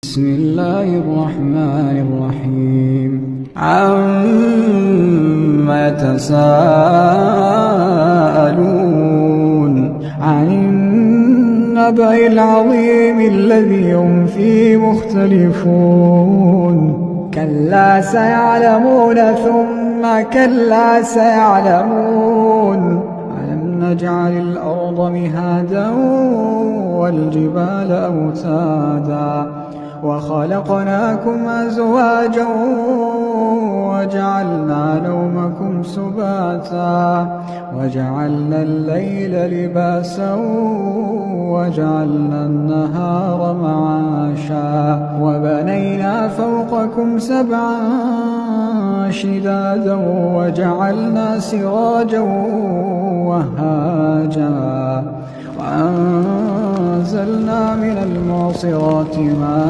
بسم الله الرحمن الرحيم عَمَّ يتساءلون عن النبأ العظيم الذي هم فيه مختلفون كلا سيعلمون ثم كلا سيعلمون ألم نجعل الأرض مهادا والجبال أوتادا وخلقناكم أزواجا وجعلنا نومكم سباتا وجعلنا الليل لباسا وجعلنا النهار معاشا وبنينا فوقكم سبعا شدادا وجعلنا سراجا وهاجا وأنزلنا من المعصرات ماء